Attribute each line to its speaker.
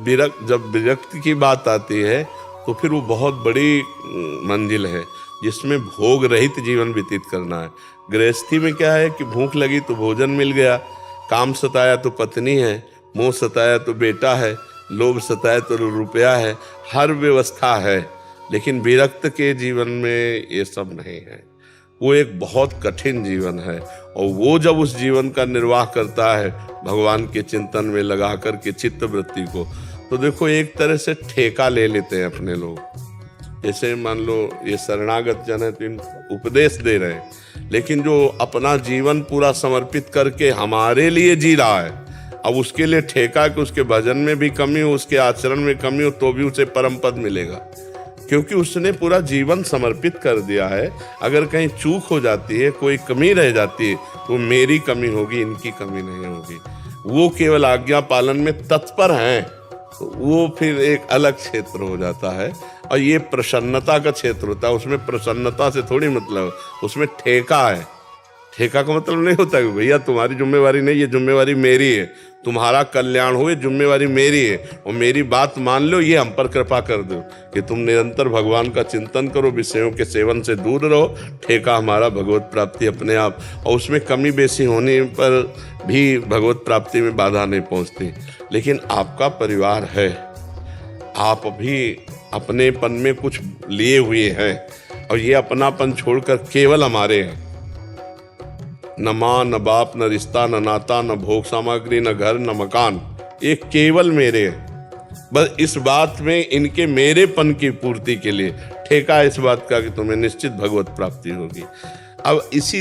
Speaker 1: जब विरक्ति की बात आती है तो फिर वो बहुत बड़ी मंजिल है जिसमें भोग रहित जीवन व्यतीत करना है। गृहस्थी में क्या है कि भूख लगी तो भोजन मिल गया, काम सताया तो पत्नी है, मोह सताया तो बेटा है, लोभ सताया तो रुपया है, हर व्यवस्था है। लेकिन विरक्त के जीवन में ये सब नहीं है। वो एक बहुत कठिन जीवन है और वो जब उस जीवन का निर्वाह करता है भगवान के चिंतन में लगा कर के चित्त वृत्ति को, तो देखो एक तरह से ठेका ले लेते हैं अपने लोग। जैसे मान लो ये शरणागत जन है तो इनको उपदेश दे रहे हैं, लेकिन जो अपना जीवन पूरा समर्पित करके हमारे लिए जी रहा है, अब उसके लिए ठेका कि उसके भजन में भी कमी हो, उसके आचरण में कमी हो, तो भी उसे परम पद मिलेगा, क्योंकि उसने पूरा जीवन समर्पित कर दिया है। अगर कहीं चूक हो जाती है, कोई कमी रह जाती है, तो मेरी कमी होगी, इनकी कमी नहीं होगी। वो केवल आज्ञा पालन में तत्पर हैं, तो वो फिर एक अलग क्षेत्र हो जाता है। और ये प्रसन्नता का क्षेत्र होता है। उसमें प्रसन्नता से थोड़ी मतलब, उसमें ठेका है। ठेका का मतलब नहीं होता कि भैया तुम्हारी जिम्मेवारी नहीं, ये जिम्मेवारी मेरी है, तुम्हारा कल्याण हो ये जिम्मेवारी मेरी है, और मेरी बात मान लो, ये हम पर कृपा कर दो कि तुम निरंतर भगवान का चिंतन करो, विषयों के सेवन से दूर रहो। ठेका हमारा भगवत प्राप्ति अपने आप, और उसमें कमी बेसी होने पर भी भगवत प्राप्ति में बाधा नहीं पहुंचती। लेकिन आपका परिवार है, आप भी अपनेपन में कुछ लिए हुए हैं, और ये अपनापन छोड़कर केवल हमारे हैं। न माँ, न बाप, न रिश्ता, न नाता, न भोग सामग्री, न घर, न मकान, ये केवल मेरे हैं। बस इस बात में इनके मेरेपन की पूर्ति के लिए ठेका इस बात का कि तुम्हें निश्चित भगवत प्राप्ति होगी। अब इसी